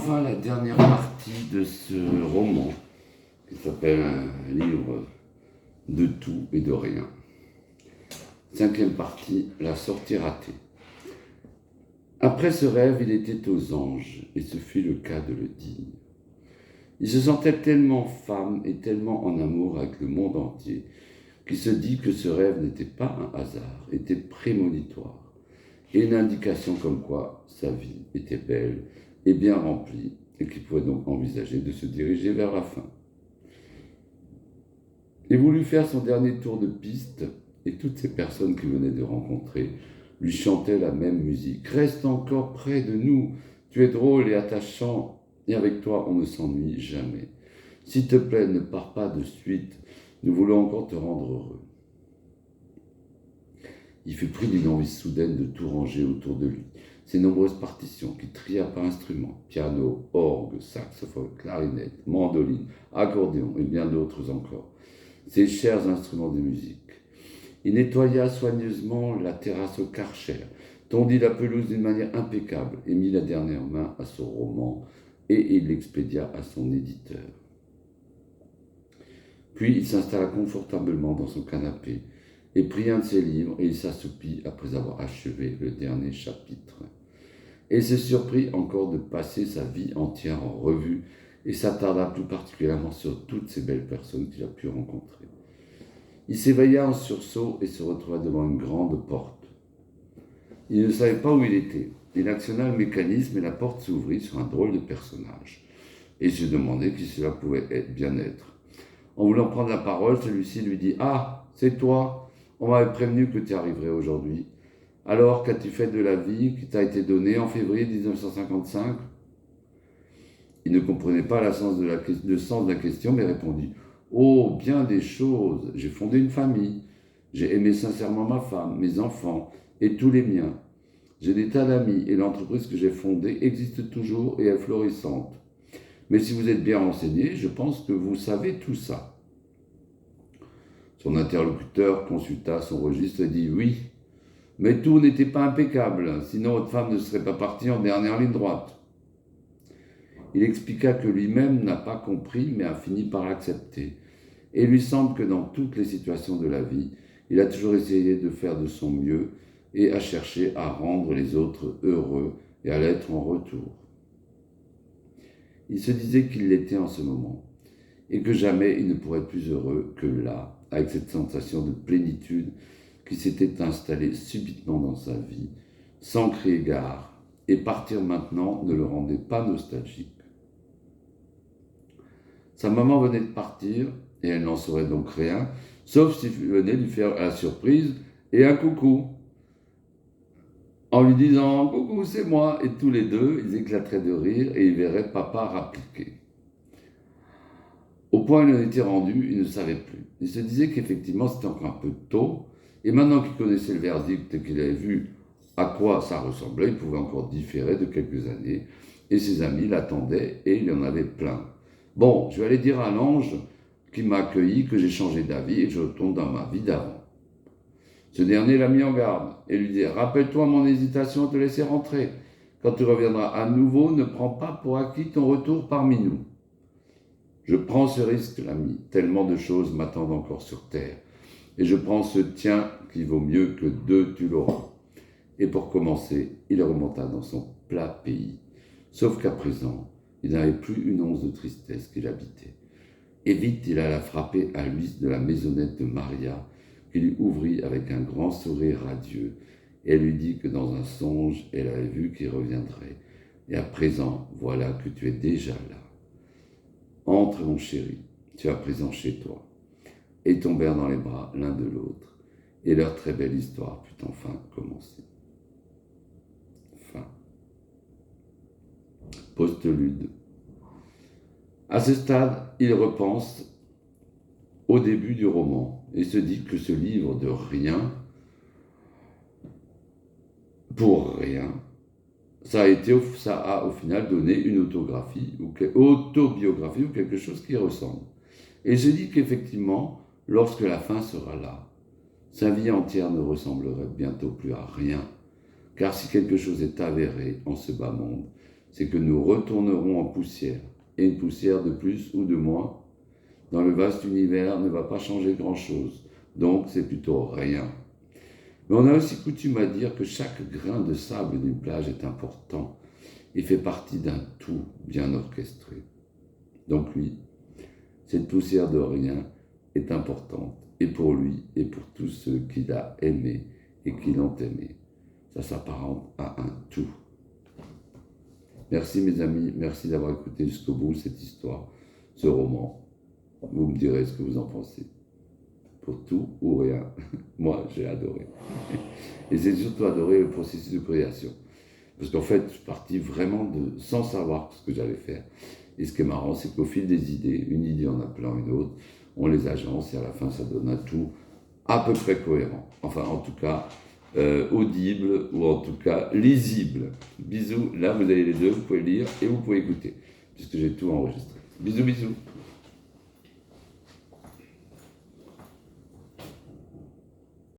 enfin la dernière partie de ce roman, qui s'appelle un livre de tout et de rien. 5e partie, la sortie ratée. Après ce rêve, il était aux anges, et ce fut le cas de le dire. Il se sentait tellement femme et tellement en amour avec le monde entier, qu'il se dit que ce rêve n'était pas un hasard, était prémonitoire, et une indication comme quoi sa vie était belle et bien remplie, et qu'il pouvait donc envisager de se diriger vers la fin. Il voulut faire son dernier tour de piste, et toutes ces personnes qu'il venait de rencontrer lui chantaient la même musique. « Reste encore près de nous, tu es drôle et attachant, et avec toi on ne s'ennuie jamais. S'il te plaît, ne pars pas de suite, nous voulons encore te rendre heureux. » Il fut pris d'une envie soudaine de tout ranger autour de lui. Ses nombreuses partitions qui tria par instruments, piano, orgue, saxophone, clarinette, mandoline, accordéon et bien d'autres encore. Ses chers instruments de musique. Il nettoya soigneusement la terrasse au Karcher, tondit la pelouse d'une manière impeccable et mit la dernière main à son roman et il l'expédia à son éditeur. Puis il s'installa confortablement dans son canapé et prit un de ses livres et il s'assoupit après avoir achevé le dernier chapitre. Et il se surprit encore de passer sa vie entière en revue et s'attarda plus particulièrement sur toutes ces belles personnes qu'il a pu rencontrer. Il s'éveilla en sursaut et se retrouva devant une grande porte. Il ne savait pas où il était. Il actionna le mécanisme et la porte s'ouvrit sur un drôle de personnage. Et il se demandait qui cela pouvait bien être. En voulant prendre la parole, celui-ci lui dit « Ah, c'est toi, on m'avait prévenu que tu arriverais aujourd'hui. Alors, qu'as-tu fait de la vie qui t'a été donnée en février 1955 ?» Il ne comprenait pas le sens de la question, mais répondit « Oh, bien des choses. J'ai fondé une famille. J'ai aimé sincèrement ma femme, mes enfants et tous les miens. J'ai des tas d'amis et l'entreprise que j'ai fondée existe toujours et est florissante. Mais si vous êtes bien renseigné, je pense que vous savez tout ça. » Son interlocuteur consulta son registre et dit « Oui, mais tout n'était pas impeccable, sinon votre femme ne serait pas partie en dernière ligne droite. » Il expliqua que lui-même n'a pas compris, mais a fini par l'accepter. Et il lui semble que dans toutes les situations de la vie, il a toujours essayé de faire de son mieux et a cherché à rendre les autres heureux et à l'être en retour. Il se disait qu'il l'était en ce moment, et que jamais il ne pourrait être plus heureux que là, avec cette sensation de plénitude qui s'était installée subitement dans sa vie, sans crier gare, et partir maintenant ne le rendait pas nostalgique. Sa maman venait de partir, et elle n'en saurait donc rien, sauf s'il venait lui faire la surprise et un coucou, en lui disant « Coucou, c'est moi !» Et tous les deux, ils éclateraient de rire et ils verraient papa rappliquer. Au point où il en était rendu, il ne savait plus. Il se disait qu'effectivement c'était encore un peu tôt, et maintenant qu'il connaissait le verdict et qu'il avait vu à quoi ça ressemblait, il pouvait encore différer de quelques années, et ses amis l'attendaient et il y en avait plein. Bon, je vais aller dire à l'ange qui m'a accueilli que j'ai changé d'avis et que je retourne dans ma vie d'avant. Ce dernier l'a mis en garde et lui dit « Rappelle-toi mon hésitation à te laisser rentrer. Quand tu reviendras à nouveau, ne prends pas pour acquis ton retour parmi nous. Je prends ce risque, l'ami, tellement de choses m'attendent encore sur terre. Et je prends ce tien qui vaut mieux que 2, tu l'auras. » Et pour commencer, il remonta dans son plat pays. Sauf qu'à présent, il n'avait plus une once de tristesse qui l'habitait. Et vite, il alla frapper à l'huis de la maisonnette de Maria, qui lui ouvrit avec un grand sourire radieux, et elle lui dit que dans un songe, elle avait vu qu'il reviendrait. Et à présent, voilà que tu es déjà là. Entre, mon chéri, tu es à présent chez toi. Et ils tombèrent dans les bras l'un de l'autre, et leur très belle histoire put enfin commencer. Fin. Postlude. À ce stade, il repense au début du roman et se dit que ce livre de rien, pour rien, ça a au final donné une autobiographie ou quelque chose qui ressemble. Et il se dit qu'effectivement, lorsque la fin sera là, sa vie entière ne ressemblerait bientôt plus à rien, car si quelque chose est avéré en ce bas monde, c'est que nous retournerons en poussière. Et une poussière de plus ou de moins, dans le vaste univers, ne va pas changer grand-chose. Donc, c'est plutôt rien. Mais on a aussi coutume à dire que chaque grain de sable d'une plage est important et fait partie d'un tout bien orchestré. Donc lui, cette poussière de rien est importante, et pour lui, et pour tous ceux qu'il a aimés et qui l'ont aimé. Ça s'apparente à un tout. Merci mes amis, merci d'avoir écouté jusqu'au bout cette histoire, ce roman. Vous me direz ce que vous en pensez. Pour tout ou rien. Moi, j'ai adoré. Et j'ai surtout adoré le processus de création. Parce qu'en fait, je suis parti vraiment sans savoir ce que j'allais faire. Et ce qui est marrant, c'est qu'au fil des idées, une idée en appelant une autre, on les agence et à la fin, ça donne un tout à peu près cohérent. Enfin, en tout cas, audible ou en tout cas lisible. Bisous. Là, vous avez les deux, vous pouvez lire et vous pouvez écouter, puisque j'ai tout enregistré. Bisous, bisous.